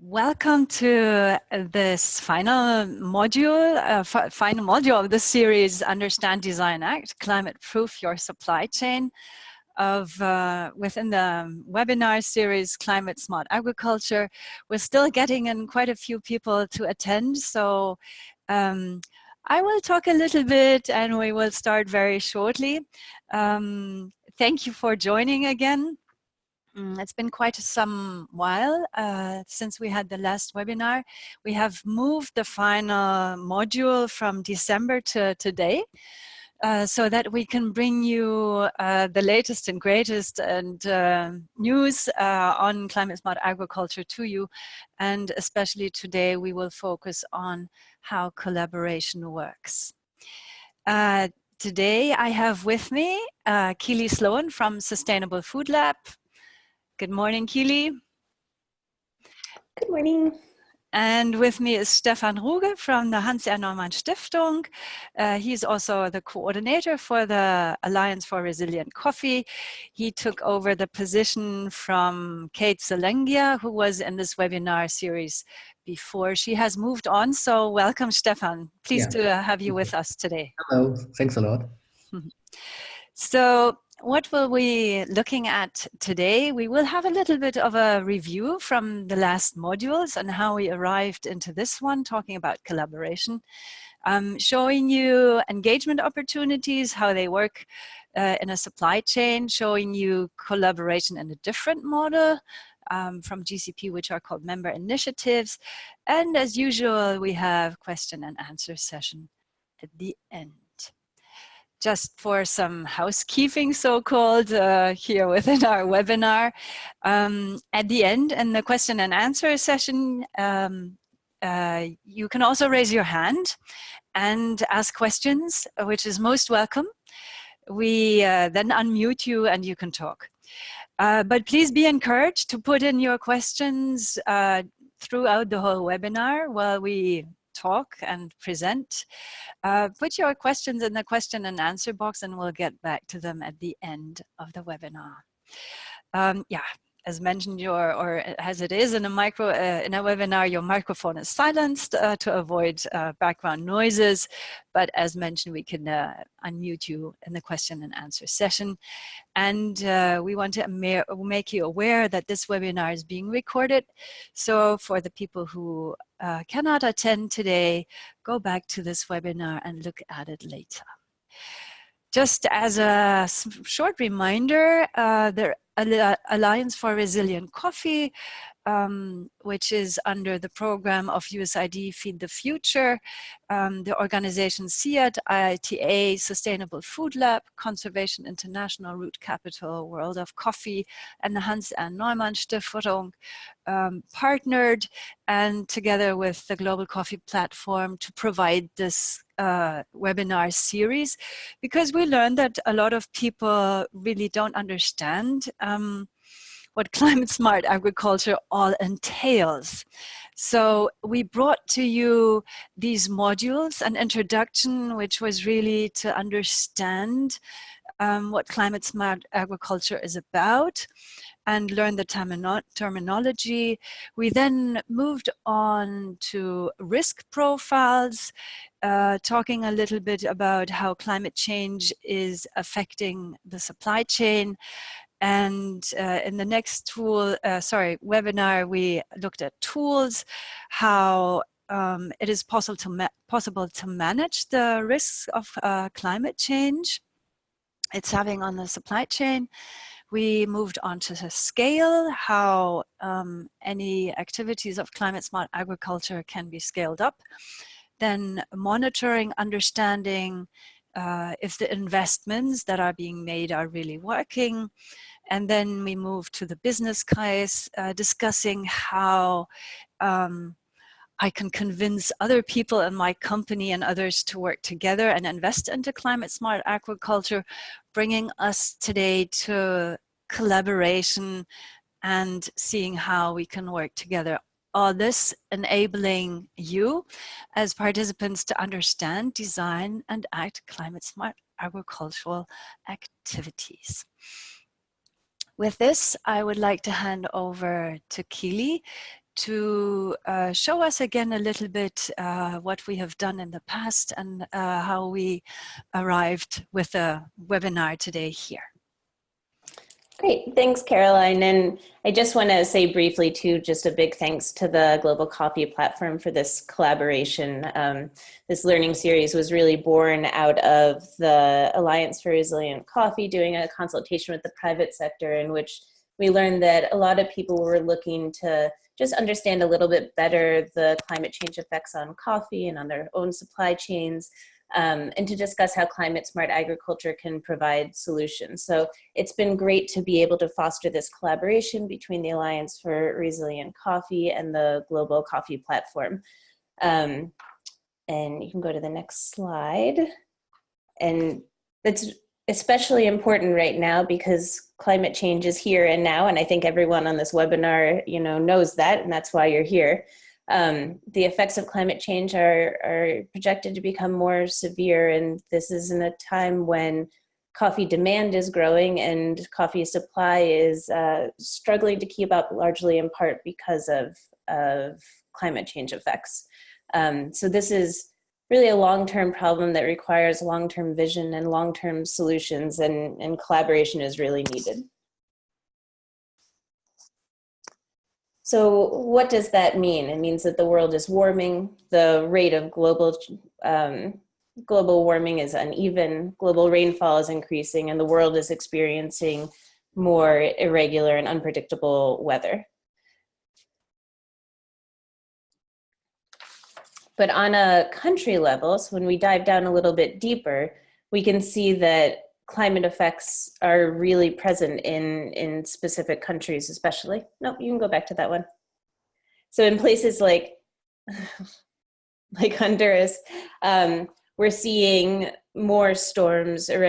Welcome to this final module of the series Understand, Design, Act, Climate Proof Your Supply Chain within the webinar series Climate Smart Agriculture. We're still getting in quite a few people to attend, so I will talk a little bit and we will start very shortly. Thank you for joining again. It's been quite some while since we had the last webinar. We have moved the final module from December to today so that we can bring you the latest and greatest and news on climate smart agriculture to you. And especially today, we will focus on how collaboration works. Today, I have with me Keely Sloan from Sustainable Food Lab. Good morning, Keely. Good morning. And with me is Stefan Ruge from the Hans-R Neumann Stiftung. He's also the coordinator for the Alliance for Resilient Coffee. He took over the position from Kate Zelengia, who was in this webinar series before. She has moved on, so welcome, Stefan. Pleased to have you with us today. Hello, thanks a lot. So, what will we looking at today? We will have a little bit of a review from the last modules and how we arrived into this one, talking about collaboration, showing you engagement opportunities, how they work in a supply chain, showing you collaboration in a different model from GCP, which are called member initiatives. And as usual, we have question and answer session at the end. Just for some housekeeping, so-called, here within our webinar. At the end, in the question and answer session, you can also raise your hand and ask questions, which is most welcome. We then unmute you and you can talk. But please be encouraged to put in your questions throughout the whole webinar while we talk and present. Put your questions in the question and answer box and we'll get back to them at the end of the webinar. Yeah, as mentioned, or as it is in a webinar, your microphone is silenced to avoid background noises. But as mentioned, we can unmute you in the question and answer session. And we want to make you aware that this webinar is being recorded. So for the people who cannot attend today, go back to this webinar and look at it later. Just as a short reminder, the Alliance for Resilient Coffee, which is under the program of USAID Feed the Future, the organization CSA, IITA, Sustainable Food Lab, Conservation International, Root Capital, World of Coffee, and the Hans-R Neumann Stiftung partnered and together with the Global Coffee Platform to provide this webinar series, because we learned that a lot of people really don't understand what climate smart agriculture all entails. So we brought to you these modules, an introduction which was really to understand what climate smart agriculture is about and learn the terminology. We then moved on to risk profiles, talking a little bit about how climate change is affecting the supply chain. And in the next webinar, we looked at tools, how it is possible to manage the risks of climate change it's having on the supply chain. We moved on to the scale, how any activities of climate smart agriculture can be scaled up. Then monitoring, understanding if the investments that are being made are really working. And then we moved to the business case, discussing how I can convince other people in my company and others to work together and invest into climate smart agriculture, bringing us today to collaboration and seeing how we can work together. All this enabling you as participants to understand, design, and act climate smart agricultural activities. With this, I would like to hand over to Keely to show us again a little bit what we have done in the past and how we arrived with a webinar today here. Great, thanks, Caroline. And I just want to say briefly too, just a big thanks to the Global Coffee Platform for this collaboration. This learning series was really born out of the Alliance for Resilient Coffee doing a consultation with the private sector, in which we learned that a lot of people were looking to just understand a little bit better the climate change effects on coffee and on their own supply chains, and to discuss how climate smart agriculture can provide solutions. So it's been great to be able to foster this collaboration between the Alliance for Resilient Coffee and the Global Coffee Platform. And you can go to the next slide. And it's especially important right now because climate change is here and now, and I think everyone on this webinar, knows that, and that's why you're here. The effects of climate change are projected to become more severe, and this is in a time when coffee demand is growing and coffee supply is struggling to keep up, largely in part because of climate change effects. So this is really a long-term problem that requires long-term vision and long-term solutions, and collaboration is really needed. So what does that mean? It means that the world is warming, the rate of global warming is uneven, global rainfall is increasing, and the world is experiencing more irregular and unpredictable weather. But on a country level, so when we dive down a little bit deeper, we can see that climate effects are really present in specific countries, especially. Nope, you can go back to that one. So in places like Honduras, we're seeing more storms, more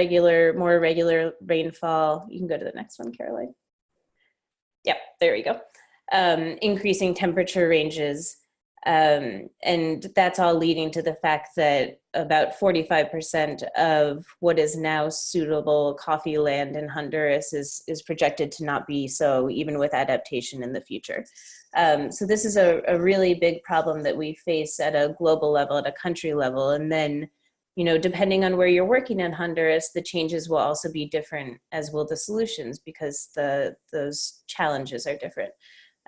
irregular rainfall. You can go to the next one, Caroline. Yep, there we go. Increasing temperature ranges. And that's all leading to the fact that about 45% of what is now suitable coffee land in Honduras is projected to not be so, even with adaptation in the future. So this is a really big problem that we face at a global level, at a country level. And then, depending on where you're working in Honduras, the changes will also be different, as will the solutions, because those challenges are different.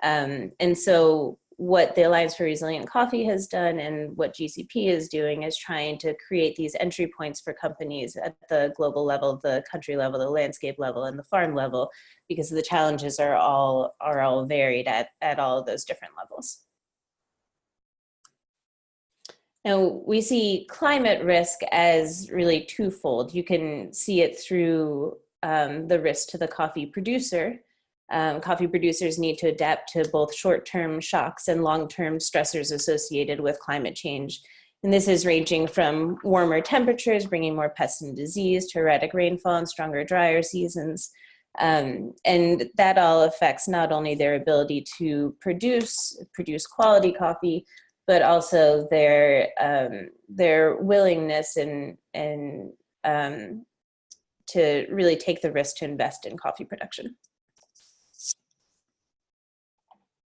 And so what the Alliance for Resilient Coffee has done and what GCP is doing is trying to create these entry points for companies at the global level, the country level, the landscape level, and the farm level, because the challenges are all varied at all of those different levels. Now, we see climate risk as really twofold. You can see it through the risk to the coffee producer. Coffee producers need to adapt to both short-term shocks and long-term stressors associated with climate change. And this is ranging from warmer temperatures, bringing more pests and disease, to erratic rainfall and stronger, drier seasons. And that all affects not only their ability to produce quality coffee, but also their willingness and to really take the risk to invest in coffee production.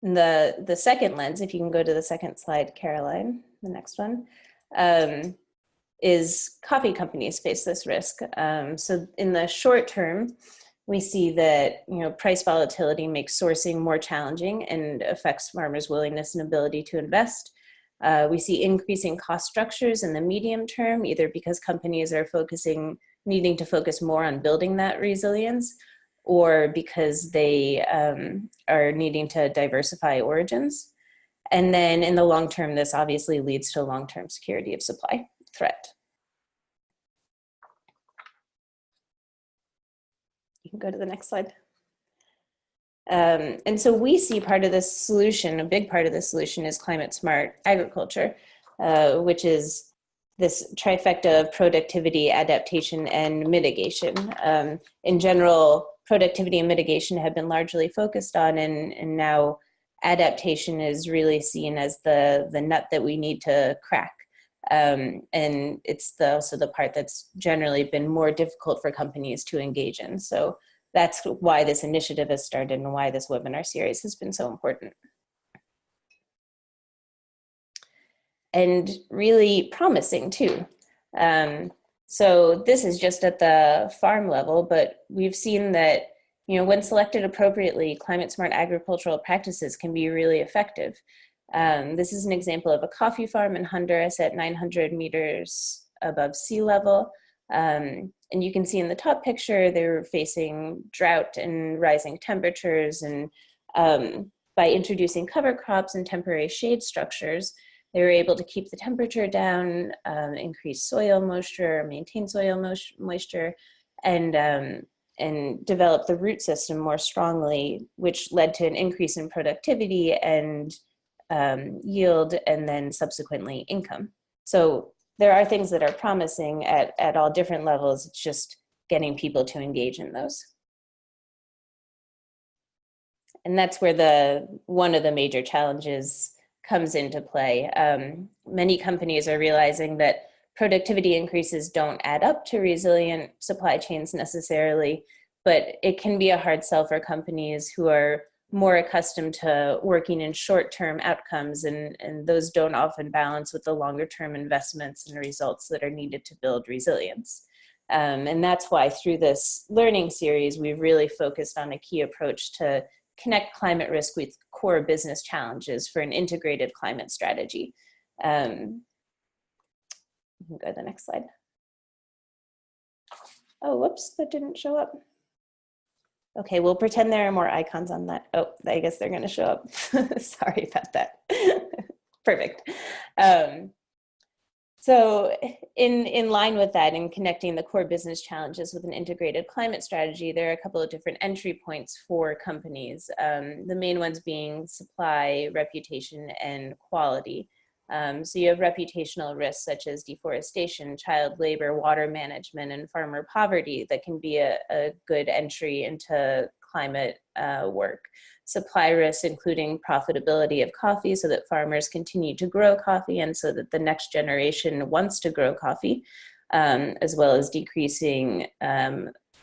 The second lens, if you can go to the second slide, Caroline, the next one, is coffee companies face this risk. So in the short term, we see that price volatility makes sourcing more challenging and affects farmers' willingness and ability to invest. We see increasing cost structures in the medium term, either because companies are needing to focus more on building that resilience, or because they are needing to diversify origins. And then in the long term, this obviously leads to long-term security of supply threat. You can go to the next slide. And so we see part of the solution, a big part of the solution is climate smart agriculture, which is this trifecta of productivity, adaptation, and mitigation. In general, productivity and mitigation have been largely focused on, and now adaptation is really seen as the nut that we need to crack. And it's also the part that's generally been more difficult for companies to engage in. So that's why this initiative has started and why this webinar series has been so important. and really promising too. So this is just at the farm level, but we've seen that, when selected appropriately, climate smart agricultural practices can be really effective. This is an example of a coffee farm in Honduras at 900 meters above sea level. And you can see in the top picture, they were facing drought and rising temperatures. And by introducing cover crops and temporary shade structures, they were able to keep the temperature down, increase soil moisture, maintain soil moisture, and develop the root system more strongly, which led to an increase in productivity and yield, and then subsequently income. So there are things that are promising at all different levels. It's just getting people to engage in those. And that's where one of the major challenges comes into play. Many companies are realizing that productivity increases don't add up to resilient supply chains necessarily, but it can be a hard sell for companies who are more accustomed to working in short-term outcomes, and those don't often balance with the longer-term investments and results that are needed to build resilience. And that's why through this learning series, we've really focused on a key approach to connect climate risk with core business challenges for an integrated climate strategy. You can go to the next slide. Oh, whoops, that didn't show up. Okay, we'll pretend there are more icons on that. Oh, I guess they're gonna show up. Sorry about that. Perfect. So in line with that, in connecting the core business challenges with an integrated climate strategy, there are a couple of different entry points for companies. The main ones being supply, reputation, and quality. So you have reputational risks such as deforestation, child labor, water management, and farmer poverty that can be a good entry into climate work. Supply risks, including profitability of coffee so that farmers continue to grow coffee and so that the next generation wants to grow coffee, as well as decreasing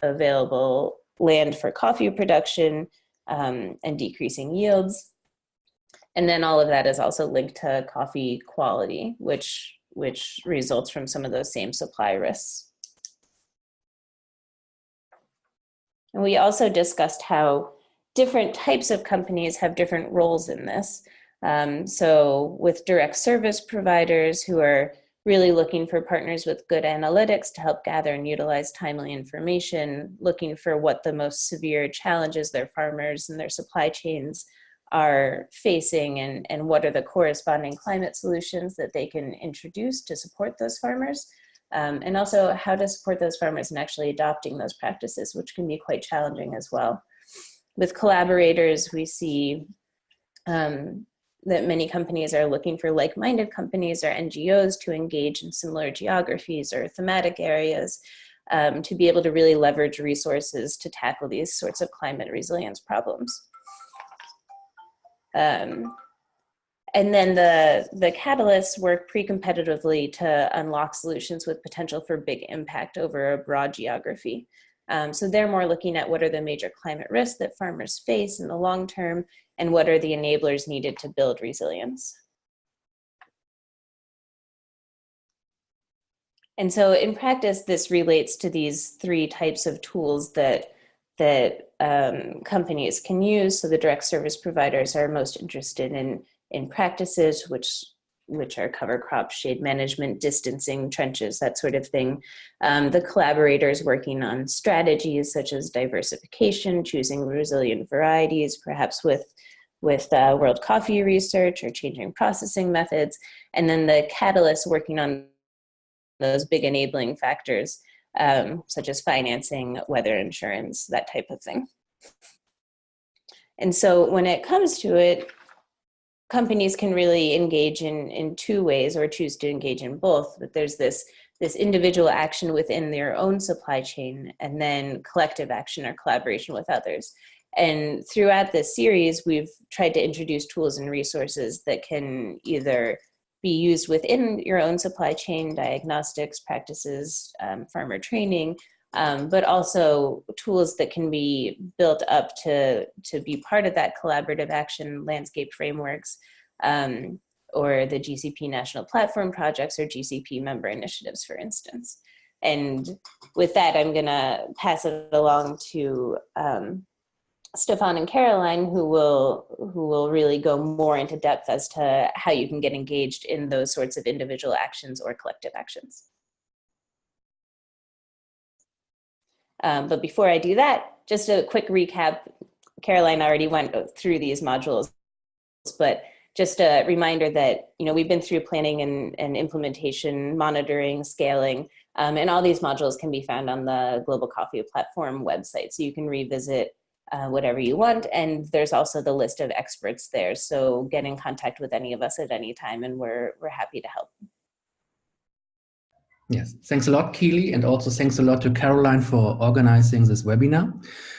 available land for coffee production and decreasing yields. And then all of that is also linked to coffee quality, which results from some of those same supply risks. And we also discussed how different types of companies have different roles in this. So with direct service providers who are really looking for partners with good analytics to help gather and utilize timely information, looking for what the most severe challenges their farmers and their supply chains are facing, and what are the corresponding climate solutions that they can introduce to support those farmers, and also how to support those farmers in actually adopting those practices, which can be quite challenging as well. With collaborators, we see that many companies are looking for like-minded companies or NGOs to engage in similar geographies or thematic areas to be able to really leverage resources to tackle these sorts of climate resilience problems. And then the catalysts work pre-competitively to unlock solutions with potential for big impact over a broad geography. So they're more looking at what are the major climate risks that farmers face in the long term, and what are the enablers needed to build resilience. And so in practice, this relates to these three types of tools that companies can use. So the direct service providers are most interested in practices, which are cover crops, shade management, distancing, trenches, that sort of thing. The collaborators working on strategies such as diversification, choosing resilient varieties, perhaps with World Coffee Research, or changing processing methods. And then the catalysts working on those big enabling factors, such as financing, weather insurance, that type of thing. And so when it comes to it, companies can really engage in two ways, or choose to engage in both. But there's this individual action within their own supply chain, and then collective action or collaboration with others. And throughout this series, we've tried to introduce tools and resources that can either be used within your own supply chain, diagnostics, practices, farmer training, but also tools that can be built up to be part of that collaborative action, landscape frameworks, or the GCP National Platform Projects or GCP member initiatives, for instance. And with that, I'm gonna pass it along to Stefan and Caroline, who will really go more into depth as to how you can get engaged in those sorts of individual actions or collective actions. But before I do that, just a quick recap. Caroline already went through these modules, but just a reminder that, you know, we've been through planning and implementation, monitoring, scaling, and all these modules can be found on the Global Coffee Platform website. So you can revisit whatever you want. And there's also the list of experts there. So get in contact with any of us at any time, and we're happy to help. Yes, thanks a lot, Keely, and also thanks a lot to Caroline for organizing this webinar.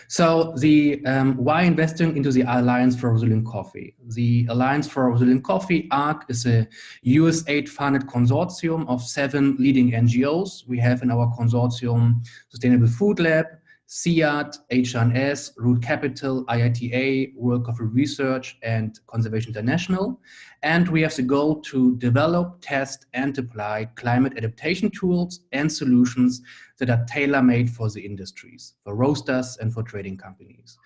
So the why investing into the Alliance for Resilient Coffee? The Alliance for Resilient Coffee, ARC, is a USAID-funded consortium of 7 leading NGOs. We have in our consortium Sustainable Food Lab, CIAT, HNS, Root Capital, IITA, World Coffee Research, and Conservation International. And we have the goal to develop, test, and apply climate adaptation tools and solutions that are tailor-made for the industries, for roasters and for trading companies.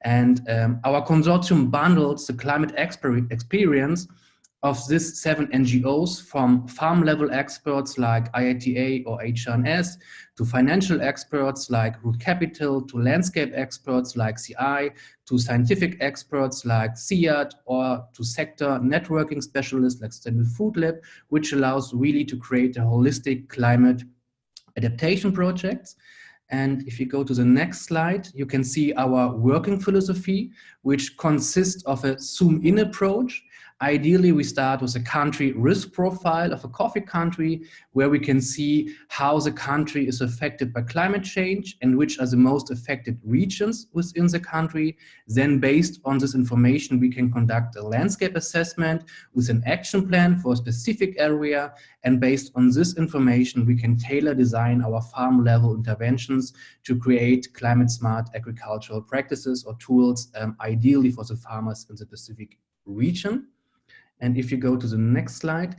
And our consortium bundles the climate experience of these 7 NGOs, from farm-level experts like IITA or HNS, to financial experts like Root Capital, to landscape experts like CI, to scientific experts like CIAT, or to sector networking specialists like Sustainable Food Lab, which allows really to create a holistic climate adaptation projects. And if you go to the next slide, you can see our working philosophy, which consists of a zoom-in approach. Ideally, we start with a country risk profile of a coffee country, where we can see how the country is affected by climate change and which are the most affected regions within the country. Then, based on this information, we can conduct a landscape assessment with an action plan for a specific area. And based on this information, we can tailor design our farm level interventions to create climate smart agricultural practices or tools, ideally for the farmers in the specific region. And if you go to the next slide,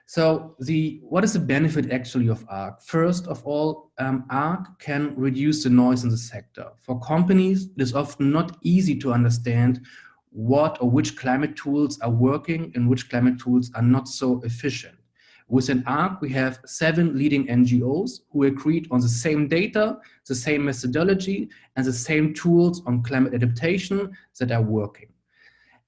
so what is the benefit actually of ARC? First of all, ARC can reduce the noise in the sector. For companies, it is often not easy to understand what or which climate tools are working and which climate tools are not so efficient. Within ARC, we have 7 leading NGOs who agreed on the same data, the same methodology, and the same tools on climate adaptation that are working.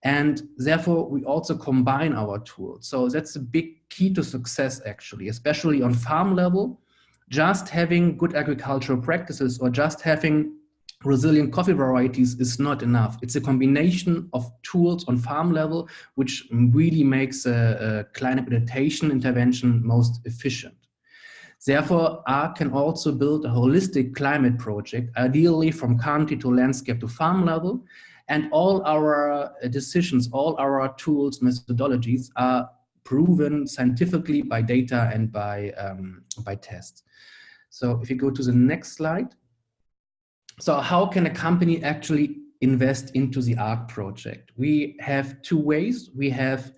And therefore, we also combine our tools. So that's a big key to success, actually, especially on farm level. Just having good agricultural practices or just having resilient coffee varieties is not enough. It's a combination of tools on farm level, which really makes a climate adaptation intervention most efficient. Therefore, ARC can also build a holistic climate project, ideally from country to landscape to farm level. And all our decisions, all our tools, methodologies are proven scientifically by data and by tests. So if you go to the next slide. So how can a company actually invest into the ARC project? We have 2 ways. We have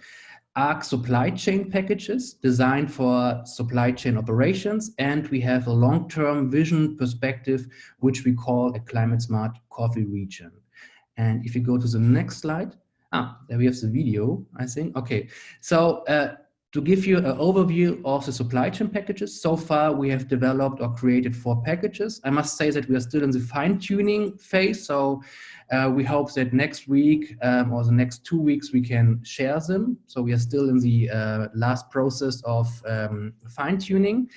ARC supply chain packages designed for supply chain operations, and we have a long-term vision perspective, which we call a climate smart coffee region. And if you go to the next slide, there we have the video, I think. Okay, so to give you an overview of the supply chain packages, so far we have developed or created 4 packages. I must say that we are still in the fine-tuning phase, so we hope that next week or the next 2 weeks we can share them. So we are still in the last process of fine-tuning.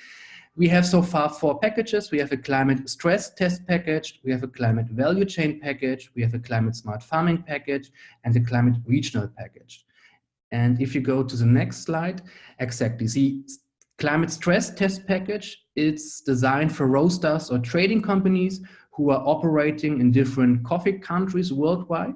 We have so far 4 packages. We have a climate stress test package, we have a climate value chain package, we have a climate smart farming package, and a climate regional package. And if you go to the next slide, exactly, the climate stress test package, it's designed for roasters or trading companies who are operating in different coffee countries worldwide.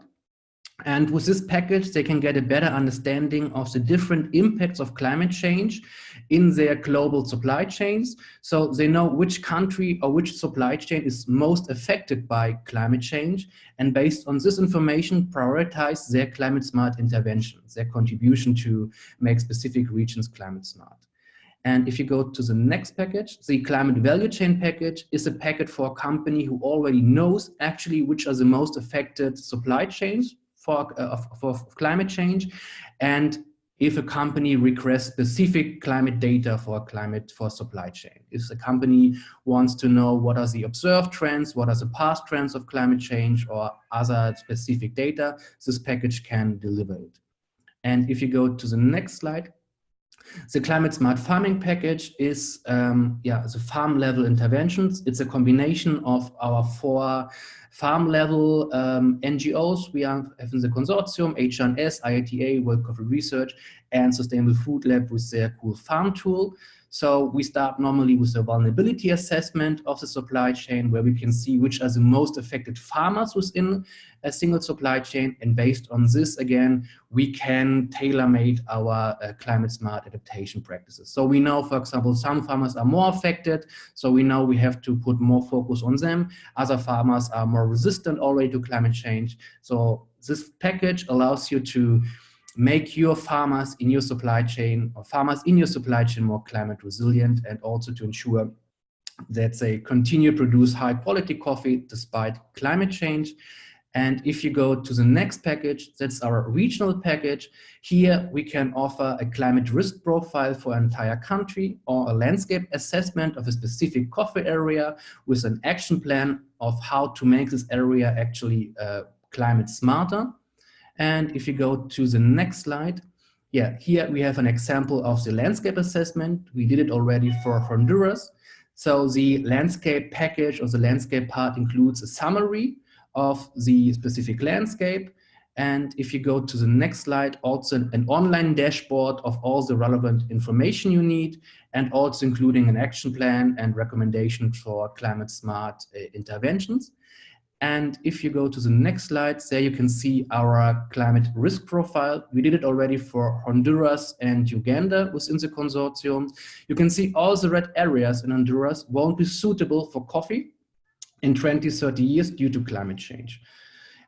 And with this package, they can get a better understanding of the different impacts of climate change in their global supply chains. So they know which country or which supply chain is most affected by climate change. And based on this information, prioritize their climate smart interventions, their contribution to make specific regions climate smart. And if you go to the next package, the climate value chain package is a package for a company who already knows actually which are the most affected supply chains for climate change. And if a company requests specific climate data for supply chain, if the company wants to know what are the observed trends, what are the past trends of climate change or other specific data, this package can deliver it. And if you go to the next slide, the climate smart farming package is the farm level interventions. It's a combination of our 4 farm level NGOs we have in the consortium, HNS, IITA, World Coffee Research, and Sustainable Food Lab with their cool farm tool. So we start normally with a vulnerability assessment of the supply chain, where we can see which are the most affected farmers within a single supply chain. And based on this, again, we can tailor-make our climate smart adaptation practices. So we know, for example, some farmers are more affected, so we know we have to put more focus on them. Other farmers are more resistant already to climate change. So this package allows you to make your farmers in your supply chain or farmers in your supply chain more climate resilient, and also to ensure that they continue to produce high quality coffee despite climate change. And if you go to the next package, that's our regional package. Here we can offer a climate risk profile for an entire country or a landscape assessment of a specific coffee area with an action plan of how to make this area actually climate smarter. And if you go to the next slide, here we have an example of the landscape assessment. We did it already for Honduras. So the landscape package or the landscape part includes a summary of the specific landscape. And if you go to the next slide, also an online dashboard of all the relevant information you need, and also including an action plan and recommendations for climate smart interventions. And if you go to the next slide, there you can see our climate risk profile. We did it already for Honduras and Uganda within the consortium. You can see all the red areas in Honduras won't be suitable for coffee in 20, 30 years due to climate change.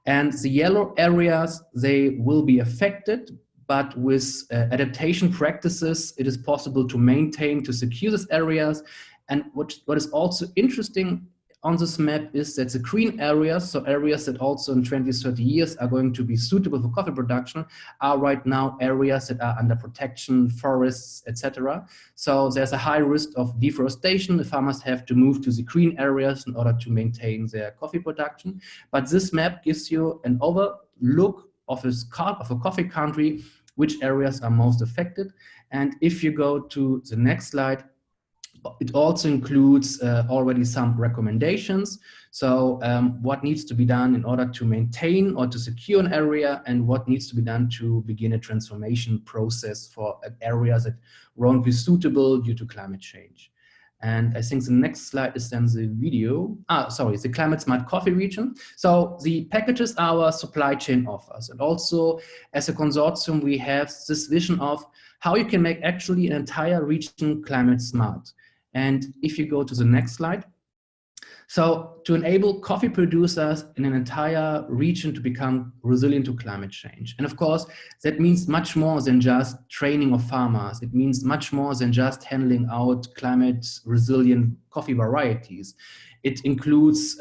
And the yellow areas, they will be affected, but with adaptation practices, it is possible to maintain, to secure these areas. And what is also interesting on this map is that the green areas, so areas that also in 20, 30 years are going to be suitable for coffee production, are right now areas that are under protection, forests, etc. So there's a high risk of deforestation. The farmers have to move to the green areas in order to maintain their coffee production. But this map gives you an overlook of a coffee country, which areas are most affected. And if you go to the next slide, it also includes already some recommendations. So what needs to be done in order to maintain or to secure an area, and what needs to be done to begin a transformation process for areas that won't be suitable due to climate change. And I think the next slide is then the video. The climate smart coffee region. So the packages our supply chain offers. And also as a consortium, we have this vision of how you can make actually an entire region climate smart. And if you go to the next slide, so to enable coffee producers in an entire region to become resilient to climate change. And of course, that means much more than just training of farmers. It means much more than just handling out climate resilient coffee varieties. It includes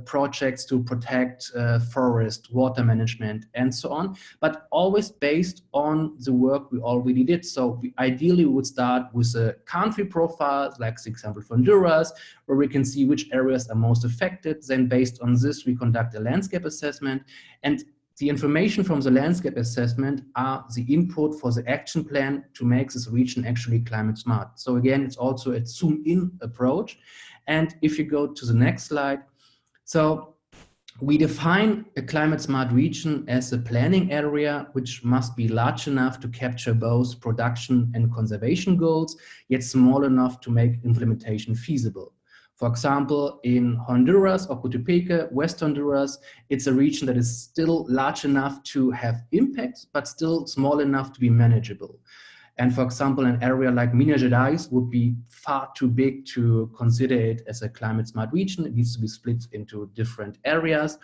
projects to protect forest, water management, and so on, but always based on the work we already did. So we ideally would start with a country profile, like the example for Honduras, where we can see which areas are most affected. Then based on this, we conduct a landscape assessment. And the information from the landscape assessment are the input for the action plan to make this region actually climate smart. So again, it's also a zoom-in approach. And if you go to the next slide, so we define a climate smart region as a planning area which must be large enough to capture both production and conservation goals, yet small enough to make implementation feasible. For example, in Honduras or Cotopeque, West Honduras, it's a region that is still large enough to have impact, but still small enough to be manageable. And for example, an area like Minas Gerais would be far too big to consider it as a climate smart region. It needs to be split into different areas.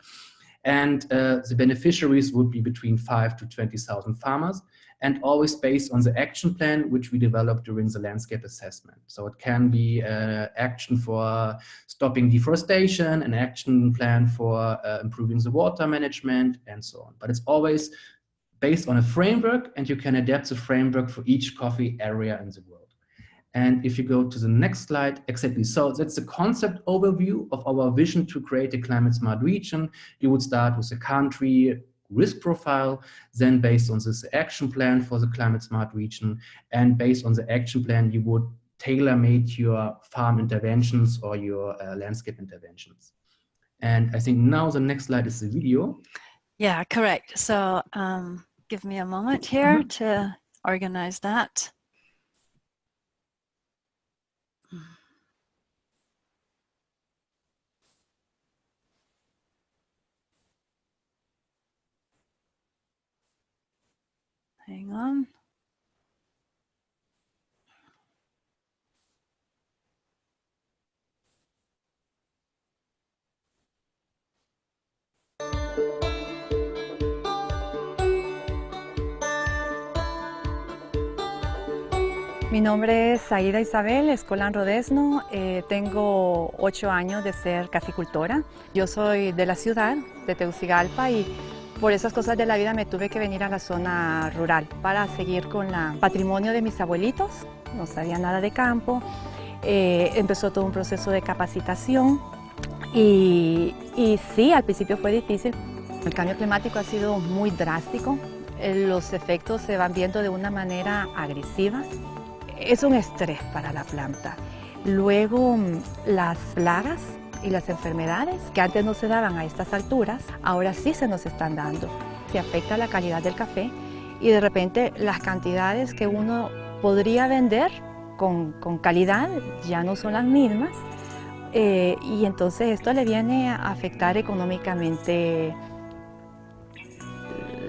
And the beneficiaries would be between 5 to 20,000 farmers, and always based on the action plan which we developed during the landscape assessment. So it can be action for stopping deforestation, an action plan for improving the water management, and so on. But it's always based on a framework, and you can adapt the framework for each coffee area in the world. And if you go to the next slide, exactly. So that's the concept overview of our vision to create a climate smart region. You would start with a country risk profile, then based on this action plan for the climate smart region, and based on the action plan, you would tailor-make your farm interventions or your landscape interventions. And I think now the next slide is the video. Yeah, correct. So give me a moment here to organize that. Hang on. Mi nombre es Aida Isabel Escolán Rodesno, tengo 8 años de ser caficultora. Yo soy de la ciudad, de Tegucigalpa, y por esas cosas de la vida me tuve que venir a la zona rural para seguir con el patrimonio de mis abuelitos. No sabía nada de campo, empezó todo un proceso de capacitación y sí, al principio fue difícil. El cambio climático ha sido muy drástico, los efectos se van viendo de una manera agresiva. Es un estrés para la planta. Luego, las plagas y las enfermedades que antes no se daban a estas alturas, ahora sí se nos están dando. Se afecta la calidad del café y de repente las cantidades que uno podría vender con calidad ya no son las mismas, y entonces esto le viene a afectar económicamente.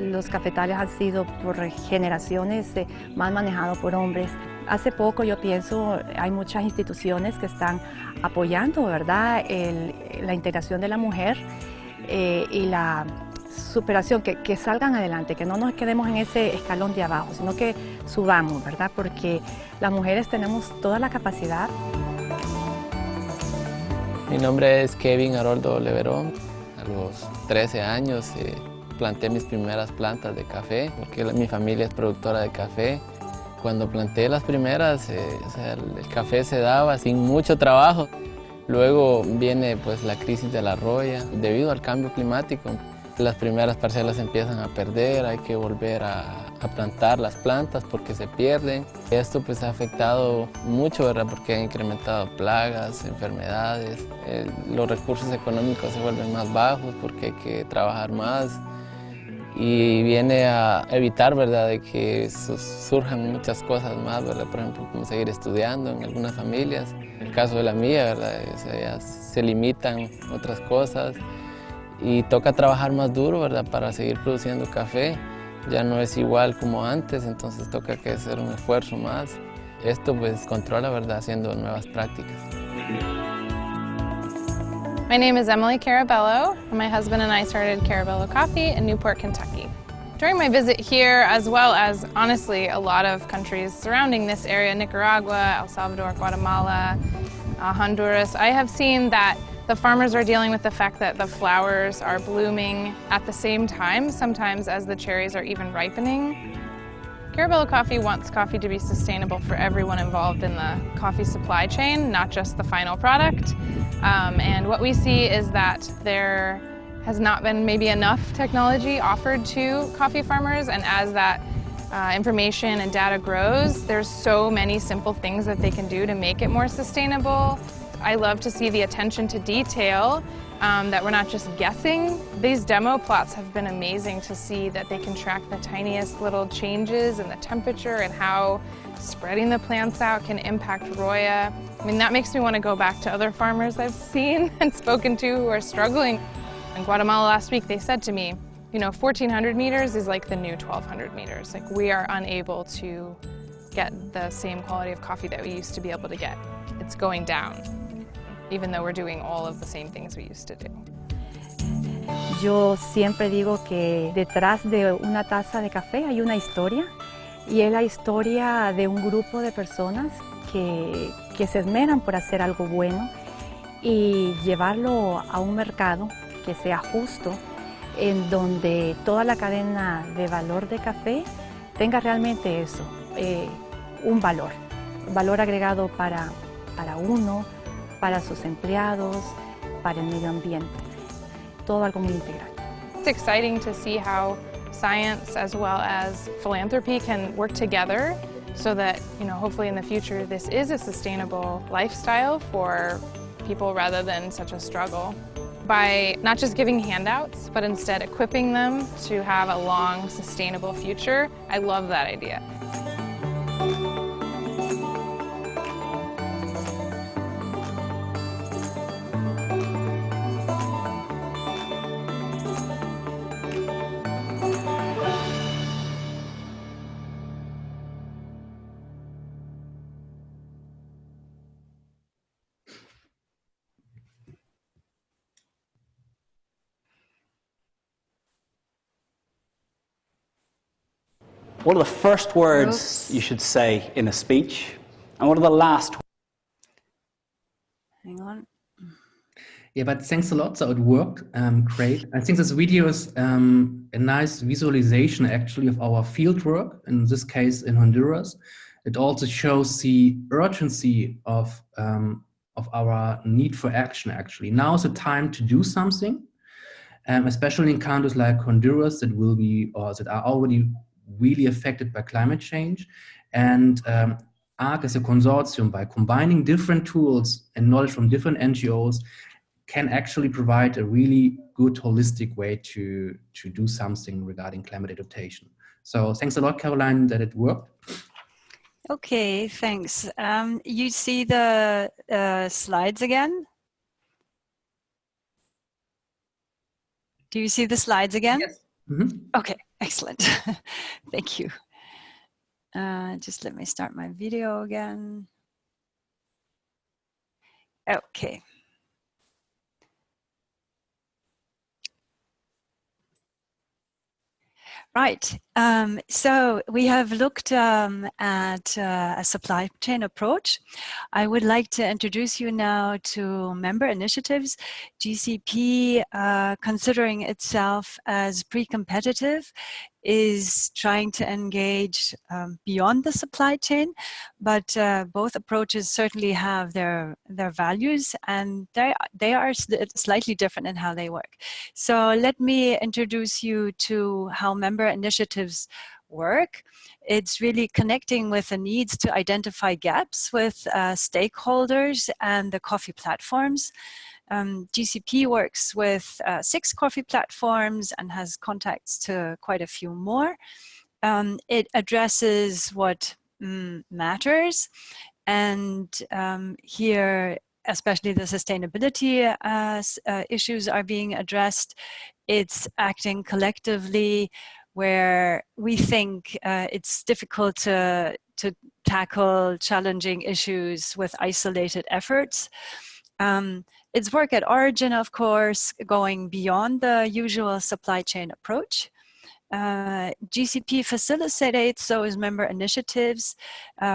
Los cafetales han sido por generaciones más manejados por hombres. Hace poco yo pienso, hay muchas instituciones que están apoyando, ¿verdad?, la integración de la mujer y la superación, que salgan adelante, que no nos quedemos en ese escalón de abajo, sino que subamos, ¿verdad?, porque las mujeres tenemos toda la capacidad. Mi nombre es Kevin Haroldo Leverón. A los 13 años planté mis primeras plantas de café, porque mi familia es productora de café. Cuando planté las primeras, el café se daba sin mucho trabajo. Luego viene pues la crisis de la roya. Debido al cambio climático, las primeras parcelas empiezan a perder, hay que volver a plantar las plantas porque se pierden. Esto pues ha afectado mucho, ¿verdad?, porque ha incrementado plagas, enfermedades. Los recursos económicos se vuelven más bajos porque hay que trabajar más. Y viene a evitar, ¿verdad?, de que surjan muchas cosas más, ¿verdad? Por ejemplo, como seguir estudiando en algunas familias. En el caso de la mía, ¿verdad?, ya se limitan otras cosas y toca trabajar más duro, ¿verdad?, para seguir produciendo café. Ya no es igual como antes, entonces toca que hacer un esfuerzo más. Esto pues controla, ¿verdad?, haciendo nuevas prácticas. My name is Emily Carabello. My husband and I started Carabello Coffee in Newport, Kentucky. During my visit here, as well as honestly a lot of countries surrounding this area, Nicaragua, El Salvador, Guatemala, Honduras, I have seen that the farmers are dealing with the fact that the flowers are blooming at the same time, sometimes as the cherries are even ripening. Carabello Coffee wants coffee to be sustainable for everyone involved in the coffee supply chain, not just the final product. And what we see is that there has not been maybe enough technology offered to coffee farmers, and as that information and data grows, there's so many simple things that they can do to make it more sustainable. I love to see the attention to detail, that we're not just guessing. These demo plots have been amazing to see that they can track the tiniest little changes in the temperature and how spreading the plants out can impact Roya. I mean, that makes me want to go back to other farmers I've seen and spoken to who are struggling. In Guatemala last week, they said to me, you know, 1,400 meters is like the new 1,200 meters. Like, we are unable to get the same quality of coffee that we used to be able to get. It's going down, even though we're doing all of the same things we used to do. Yo siempre digo que detrás de una taza de café hay una historia, y es la historia de un grupo de personas que se esmeran por hacer algo bueno y llevarlo a un mercado que sea justo, en donde toda la cadena de valor de café tenga realmente eso, un valor agregado para uno, para sus empleados, para el medio ambiente, todo algo muy integral. It's exciting to see how science as well as philanthropy can work together so that, you know, hopefully in the future this is a sustainable lifestyle for people rather than such a struggle. By not just giving handouts, but instead equipping them to have a long, sustainable future. I love that idea. What are the first words you should say in a speech? And what are the last? Hang on. Yeah, but thanks a lot. So it worked. Great. I think this video is a nice visualization actually of our field work, in this case in Honduras. It also shows the urgency of our need for action actually. Now is the time to do something, especially in countries like Honduras that will be, or that are already really affected by climate change. And ARC as a consortium, by combining different tools and knowledge from different NGOs, can actually provide a really good holistic way to do something regarding climate adaptation. So thanks a lot, Caroline, that it worked. Okay, thanks. You see the slides again? Do you see the slides again? Yes. Mm-hmm. Okay, excellent. Thank you. Just let me start my video again. Okay. Right. So we have looked at a supply chain approach. I would like to introduce you now to member initiatives. GCP, considering itself as pre-competitive, is trying to engage beyond the supply chain, but both approaches certainly have their values, and they are slightly different in how they work. So let me introduce you to how member initiatives work. It's really connecting with the needs to identify gaps with stakeholders and the coffee platforms. GCP works with 6 coffee platforms and has contacts to quite a few more. It addresses what matters, and here especially the sustainability issues are being addressed. It's acting collectively where we think it's difficult to tackle challenging issues with isolated efforts. It's work at origin, of course, going beyond the usual supply chain approach. GCP facilitates those member initiatives.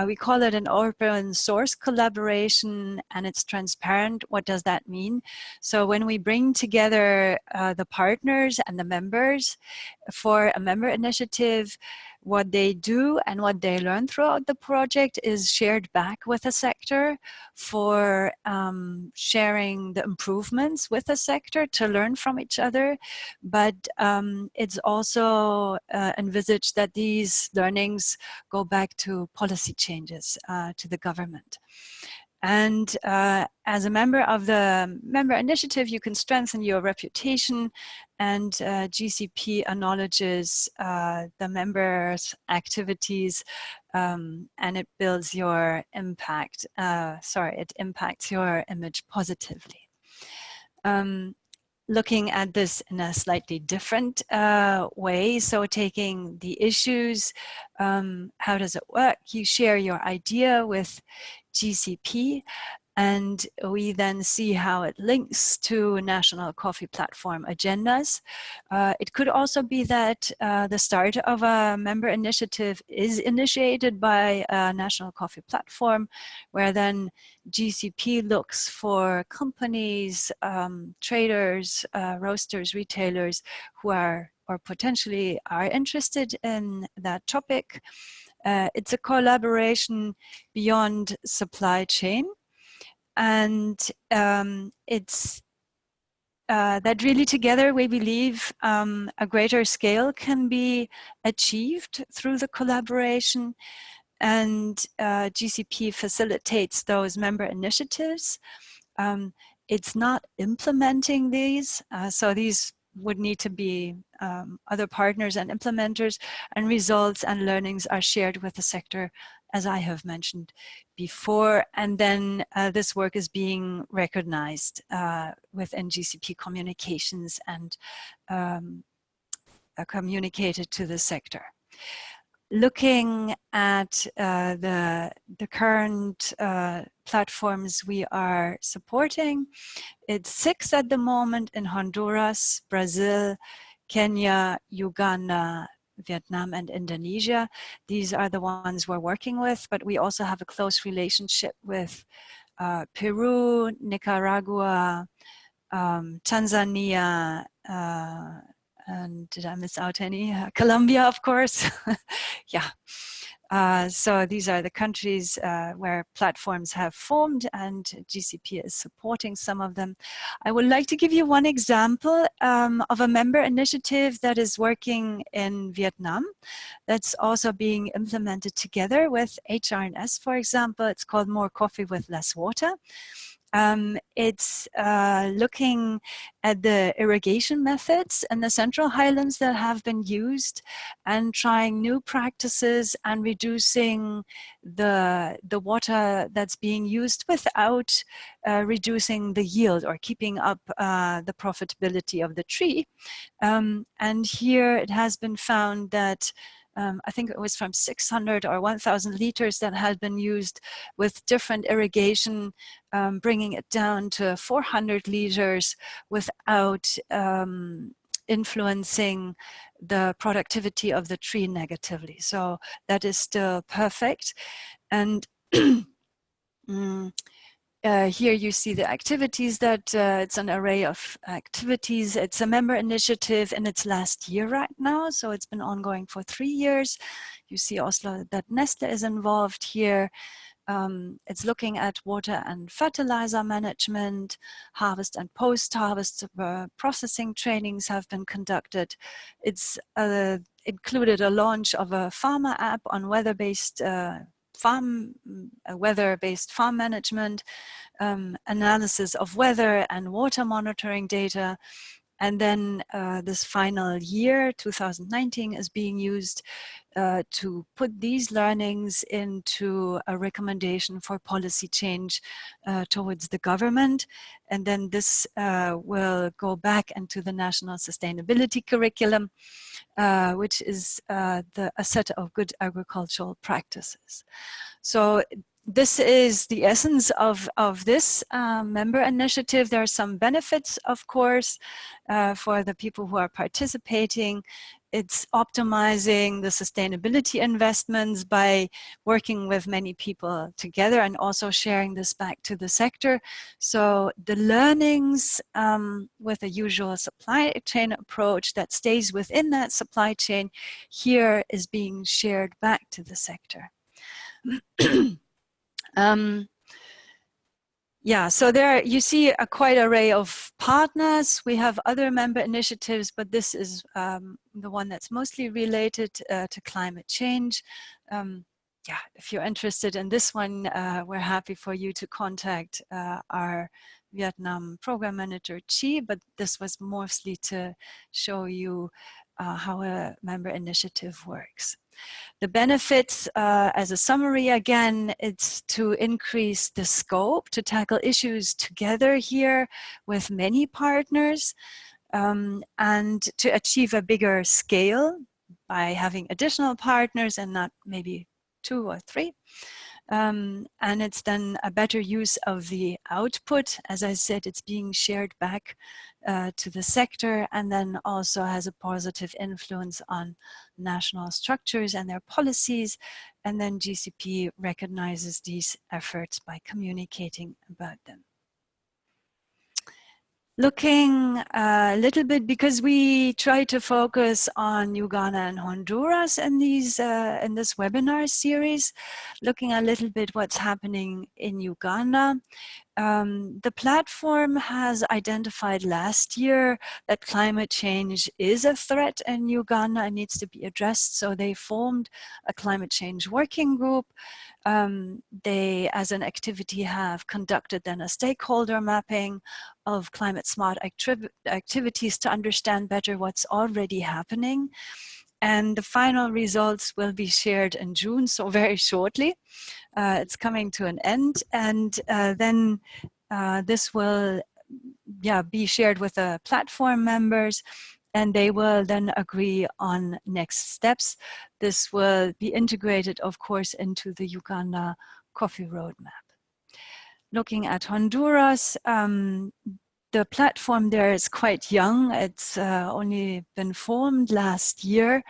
We call it an open source collaboration, and it's transparent. What does that mean? So when we bring together the partners and the members for a member initiative, what they do and what they learn throughout the project is shared back with the sector for sharing the improvements with the sector to learn from each other. But it's also envisaged that these learnings go back to policy changes to the government. And as a member of the member initiative, you can strengthen your reputation, and GCP acknowledges the members' activities, and it builds your impact. It impacts your image positively. Looking at this in a slightly different way, so taking the issues, how does it work? You share your idea with GCP, and we then see how it links to National Coffee Platform agendas. It could also be that the start of a member initiative is initiated by a National Coffee Platform, where then GCP looks for companies, traders, roasters, retailers who are or potentially are interested in that topic. It's a collaboration beyond supply chain. And it's that really together we believe a greater scale can be achieved through the collaboration, and GCP facilitates those member initiatives. It's not implementing these, so these would need to be other partners and implementers, and results and learnings are shared with the sector, as I have mentioned before, and then this work is being recognized within GCP communications and communicated to the sector. Looking at the current platforms we are supporting, it's 6 at the moment in Honduras, Brazil, Kenya, Uganda, Vietnam, and Indonesia. These are the ones we're working with, but we also have a close relationship with Peru, Nicaragua, Tanzania, and did I miss out any? Colombia, of course. Yeah. So these are the countries where platforms have formed, and GCP is supporting some of them. I would like to give you one example of a member initiative that is working in Vietnam that's also being implemented together with HRNS, for example. It's called More Coffee with Less Water. It's looking at the irrigation methods in the Central Highlands that have been used, and trying new practices and reducing the water that's being used without reducing the yield or keeping up the profitability of the tree. And here it has been found that I think it was from 600 or 1,000 liters that had been used with different irrigation, bringing it down to 400 liters without influencing the productivity of the tree negatively. So that is still perfect. And here you see the activities that it's an array of activities. It's a member initiative in its last year right now, so it's been ongoing for 3 years. You see also that Nestle is involved here. It's looking at water and fertilizer management, harvest and post-harvest processing trainings have been conducted. It's included a launch of a farmer app on weather-based farm management, analysis of weather and water monitoring data. And then this final year, 2019, is being used to put these learnings into a recommendation for policy change towards the government. And then this will go back into the National Sustainability Curriculum, which is a set of good agricultural practices. So this is the essence of this member initiative. There are some benefits, of course, for the people who are participating. It's optimizing the sustainability investments by working with many people together and also sharing this back to the sector. So the learnings with a usual supply chain approach that stays within that supply chain here is being shared back to the sector. Yeah, so there you see a quite array of partners. We have other member initiatives, but this is the one that's mostly related to climate change. yeah, if you're interested in this one, we're happy for you to contact our Vietnam program manager, Chi, but this was mostly to show you how a member initiative works. The benefits, as a summary again, it's to increase the scope, to tackle issues together here with many partners, and to achieve a bigger scale by having additional partners and not maybe 2 or 3. And it's then a better use of the output. As I said, it's being shared back to the sector, and then also has a positive influence on national structures and their policies. And then GCP recognizes these efforts by communicating about them. Looking a little bit, because we try to focus on Uganda and Honduras in these in this webinar series, looking a little bit what's happening in Uganda. The platform has identified last year that climate change is a threat in Uganda and needs to be addressed. So they formed a climate change working group. They, as an activity, have conducted then a stakeholder mapping of climate smart activities to understand better what's already happening. And the final results will be shared in June, so very shortly. It's coming to an end, and then this will be shared with the platform members, and they will then agree on next steps. This will be integrated, of course, into the Uganda Coffee Roadmap. Looking at Honduras, the platform there is quite young. It's only been formed last year,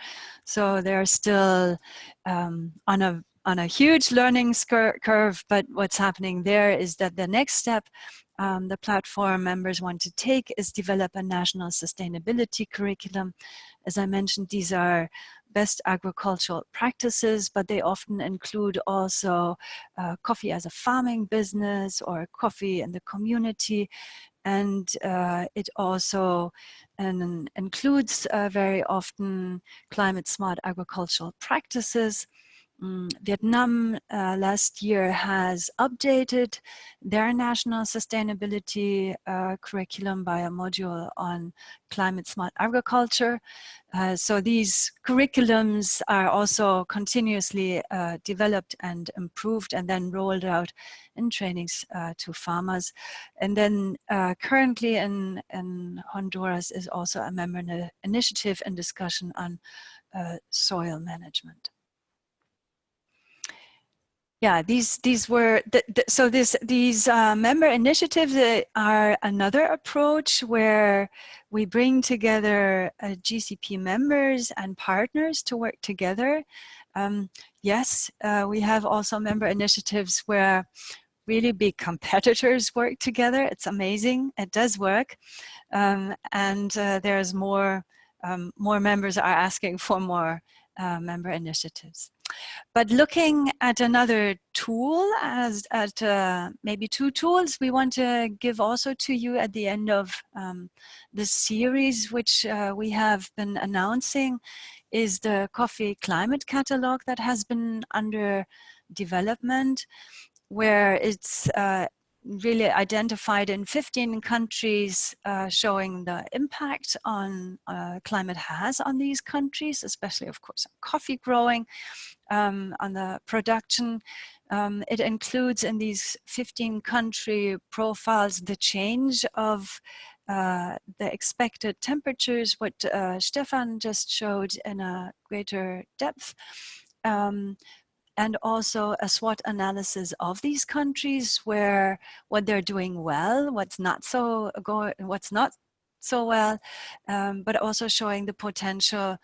so they're still on a huge learning curve. But what's happening there is that the next step the platform members want to take is develop a national sustainability curriculum. As I mentioned, these are best agricultural practices, but they often include also coffee as a farming business or coffee in the community. And it also includes very often climate smart agricultural practices. Vietnam last year has updated their national sustainability curriculum by a module on climate smart agriculture. So these curriculums are also continuously developed and improved and then rolled out in trainings to farmers. And then currently in Honduras is also a member initiative and discussion on soil management. Yeah, these were these member initiatives are another approach where we bring together GCP members and partners to work together. Yes, we have also member initiatives where really big competitors work together. It's amazing. It does work, and there's more members are asking for more member initiatives. But looking at another tool, maybe 2 tools we want to give also to you at the end of this series, which we have been announcing, is the Coffee Climate Catalog that has been under development, where it's really identified in 15 countries, showing the impact on climate has on these countries, especially, of course, on coffee growing, on the production. It includes in these 15 country profiles the change of the expected temperatures, what Stefan just showed in a greater depth. And also a SWOT analysis of these countries, where what they're doing well, what's not so well, but also showing the potential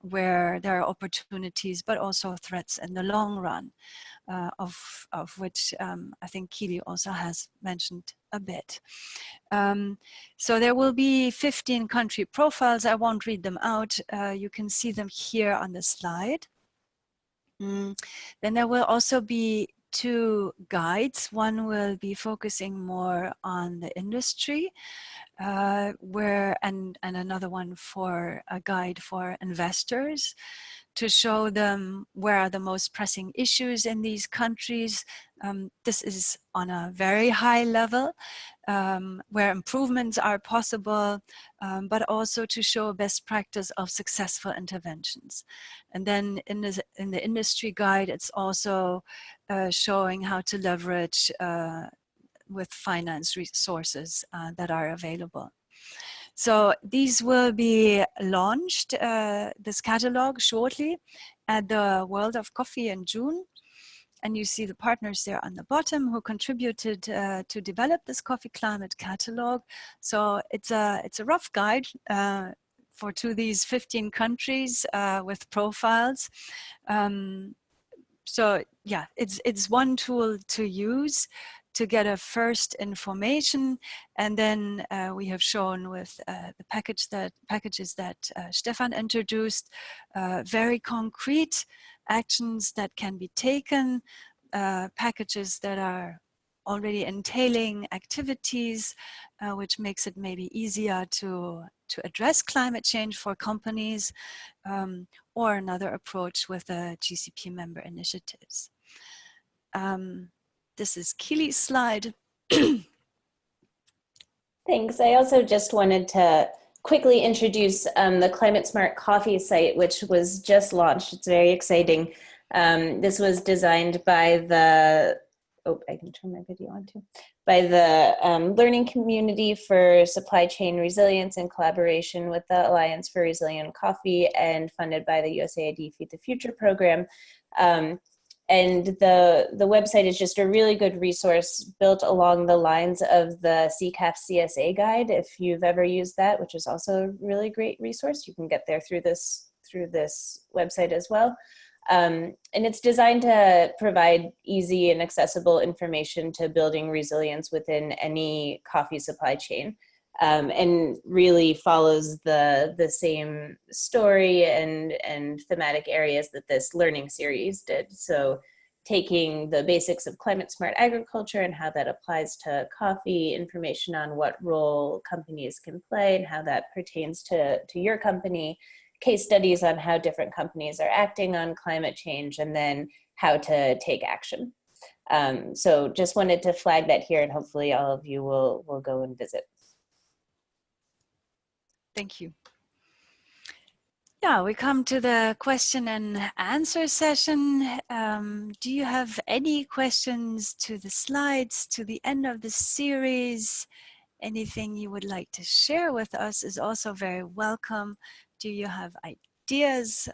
where there are opportunities, but also threats in the long run, of which I think Kili also has mentioned a bit. So there will be 15 country profiles. I won't read them out. You can see them here on the slide. Then there will also be 2 guides. One will be focusing more on the industry, and another one for a guide for investors. to show them where are the most pressing issues in these countries. This is on a very high level, where improvements are possible, but also to show best practice of successful interventions. And then in the industry guide, it's also showing how to leverage with finance resources that are available. So these will be launched, this catalog, shortly at the World of Coffee in June. And you see the partners there on the bottom who contributed to develop this coffee climate catalog. So it's a rough guide to these 15 countries with profiles. So yeah, it's one tool to use to get a first information, and then we have shown with the packages that Stefan introduced, very concrete actions that can be taken, packages that are already entailing activities, which makes it maybe easier to address climate change for companies, or another approach with the GCP member initiatives. This is Keely's slide. Thanks. I also just wanted to quickly introduce the Climate Smart Coffee site, which was just launched. It's very exciting. This was designed by the, I can turn my video on too, by the Learning Community for Supply Chain Resilience in collaboration with the Alliance for Resilient Coffee and funded by the USAID Feed the Future program. And the website is just a really good resource built along the lines of the CCAF CSA guide. If you've ever used that, which is also a really great resource, you can get there through this website as well. And it's designed to provide easy and accessible information to building resilience within any coffee supply chain, and really follows the same story and thematic areas that this learning series did. So taking the basics of climate smart agriculture and how that applies to coffee, information on what role companies can play and how that pertains to your company, case studies on how different companies are acting on climate change, and then how to take action. So just wanted to flag that here, and hopefully all of you will go and visit. Thank you. Yeah, we come to the question and answer session. Do you have any questions to the slides, to the end of the series? Anything you would like to share with us is also very welcome. Do you have ideas?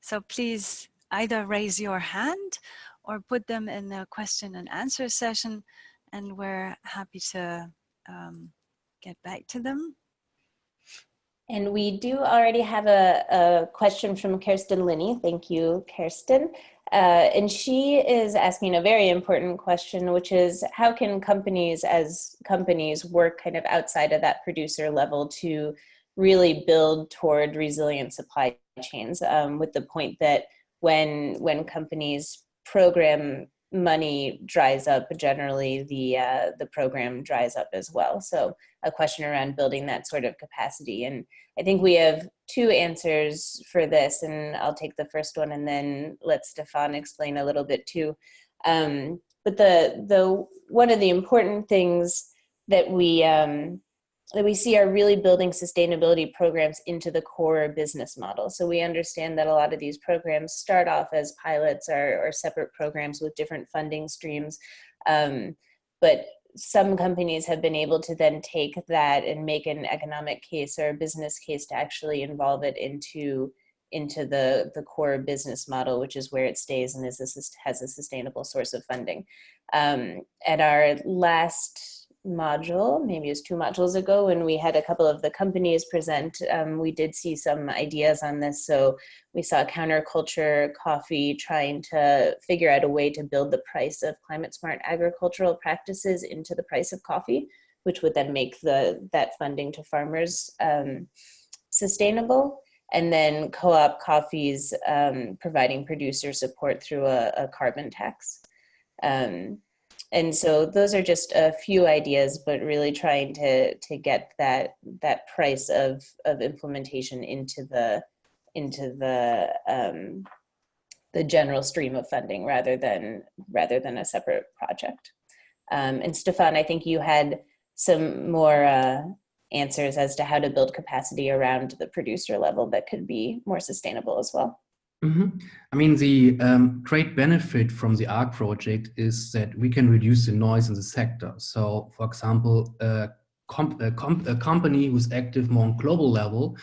So please either raise your hand or put them in the question and answer session, and we're happy to get back to them. And we do already have a question from Kirsten Linney. Thank you, Kirsten. And she is asking a very important question, which is how can companies as companies work kind of outside of that producer level to really build toward resilient supply chains, with the point that when companies program money dries up, generally the program dries up as well. So a question around building that sort of capacity. And I think we have two answers for this, and I'll take the first one and then let Stefan explain a little bit too. But the one of the important things that we see are really building sustainability programs into the core business model. So we understand that a lot of these programs start off as pilots or separate programs with different funding streams. But some companies have been able to then take that and make an economic case or a business case to actually involve it into the core business model, which is where it stays and has a sustainable source of funding. At our last module, maybe it was 2 modules ago, when we had a couple of the companies present, we did see some ideas on this. So we saw Counterculture Coffee trying to figure out a way to build the price of climate smart agricultural practices into the price of coffee, which would then make that funding to farmers sustainable. And then Co-op Coffee's providing producer support through a carbon tax. And so those are just a few ideas, but really trying to get that price of implementation into the the general stream of funding rather than a separate project. And Stefan, I think you had some more answers as to how to build capacity around the producer level that could be more sustainable as well. Mm-hmm. I mean, the great benefit from the ARC project is that we can reduce the noise in the sector. So, for example, a company who's active more on global level,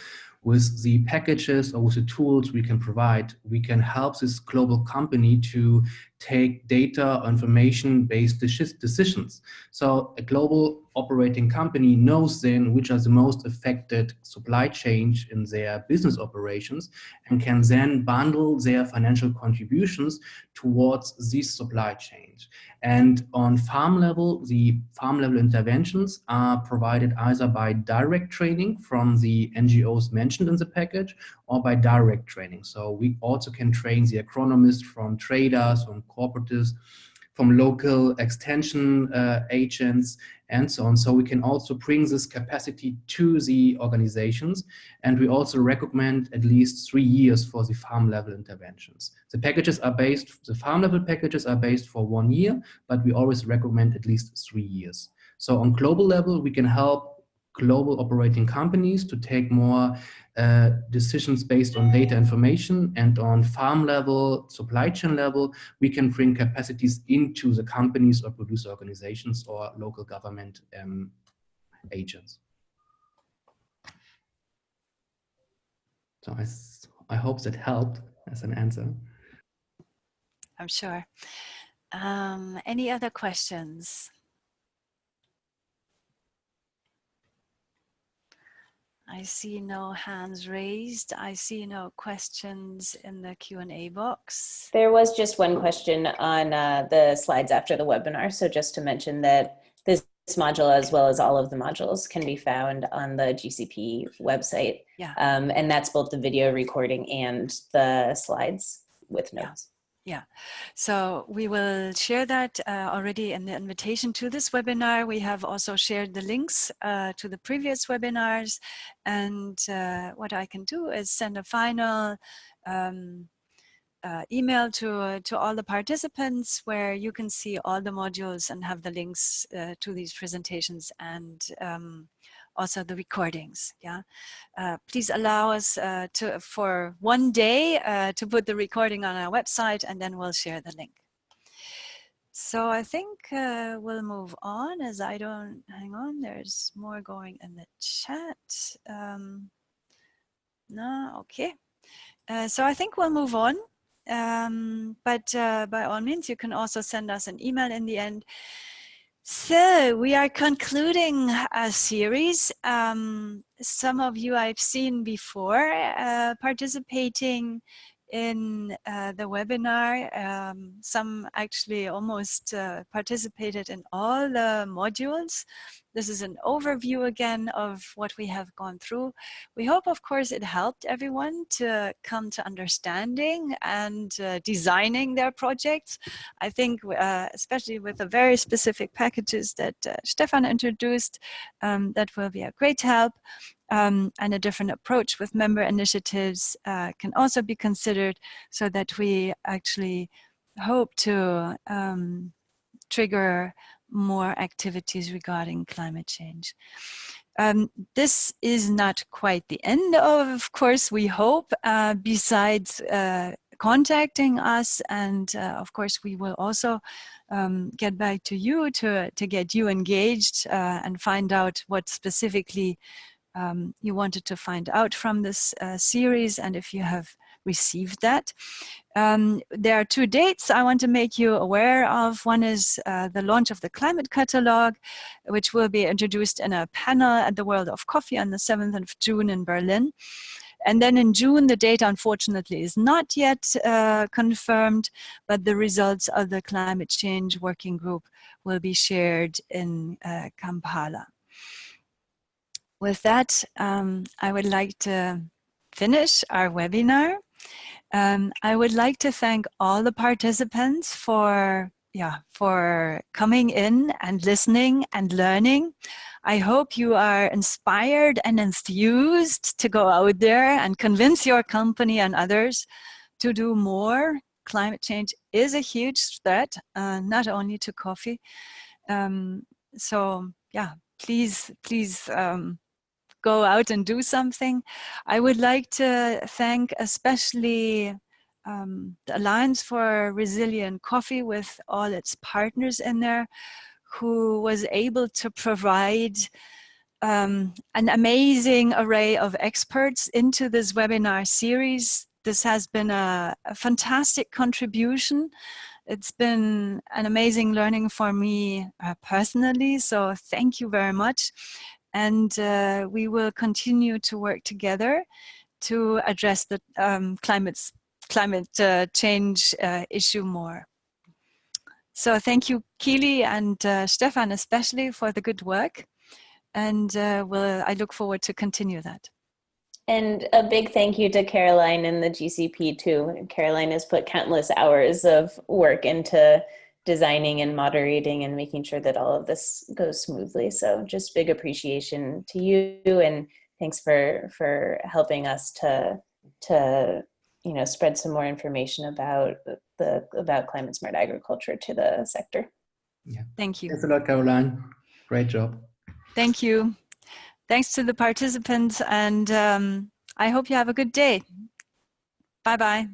with the packages or with the tools we can provide, we can help this global company to take data or information-based decisions. So a global operating company knows then which are the most affected supply chains in their business operations and can then bundle their financial contributions towards these supply chains. And on farm level, the farm level interventions are provided either by direct training from the NGOs mentioned in the package or by direct training. So we also can train the agronomists from traders, from cooperatives, from local extension agents, and so on. So we can also bring this capacity to the organizations. And we also recommend at least 3 years for the farm level interventions. The farm level packages are based for 1 year, but we always recommend at least 3 years. So on global level, we can help global operating companies to take more decisions based on data information, and on farm level, supply chain level, we can bring capacities into the companies or producer organizations or local government agents. So I hope that helped as an answer. I'm sure. Any other questions? I see no hands raised. I see no questions in the Q&A box. There was just one question on the slides after the webinar. So just to mention that this module, as well as all of the modules, can be found on the GCP website. Yeah. And that's both the video recording and the slides with notes. Yeah, so we will share that already in the invitation to this webinar. We have also shared the links to the previous webinars, and what I can do is send a final email to all the participants where you can see all the modules and have the links to these presentations and also the recordings. Yeah, please allow us for 1 day to put the recording on our website, and then we'll share the link. So I think we'll move on, as I don't, hang on, there's more going in the chat. No, okay. So I think we'll move on. But by all means, you can also send us an email in the end. So we are concluding a series. Some of you I've seen before participating in the webinar. Some actually almost participated in all the modules. This is an overview again of what we have gone through. We hope, of course, it helped everyone to come to understanding and designing their projects. I think, especially with the very specific packages that Stefan introduced, that will be a great help. And a different approach with member initiatives can also be considered, so that we actually hope to trigger more activities regarding climate change. This is not quite the end, of course, we hope, besides contacting us, and of course we will also get back to you to get you engaged and find out what specifically you wanted to find out from this series, and if you have received that. There are 2 dates I want to make you aware of. One is the launch of the climate catalog, which will be introduced in a panel at the World of Coffee on the 7th of June in Berlin. And then in June, the date unfortunately is not yet confirmed, but the results of the climate change working group will be shared in Kampala. With that, I would like to finish our webinar. I would like to thank all the participants for for coming in and listening and learning. I hope you are inspired and enthused to go out there and convince your company and others to do more. Climate change is a huge threat, not only to coffee. So yeah, please go out and do something. I would like to thank especially the Alliance for Resilient Coffee with all its partners in there, who was able to provide an amazing array of experts into this webinar series. This has been a fantastic contribution. It's been an amazing learning for me personally, so thank you very much. And we will continue to work together to address the climate change issue more. So thank you, Keely and Stefan, especially for the good work. And I look forward to continue that. And a big thank you to Caroline and the GCP too. Caroline has put countless hours of work into designing and moderating and making sure that all of this goes smoothly. So just big appreciation to you, and thanks for helping us to spread some more information about climate smart agriculture to the sector. Yeah. Thank you. Thanks a lot, Caroline. Great job. Thank you. Thanks to the participants, and I hope you have a good day. Bye-bye.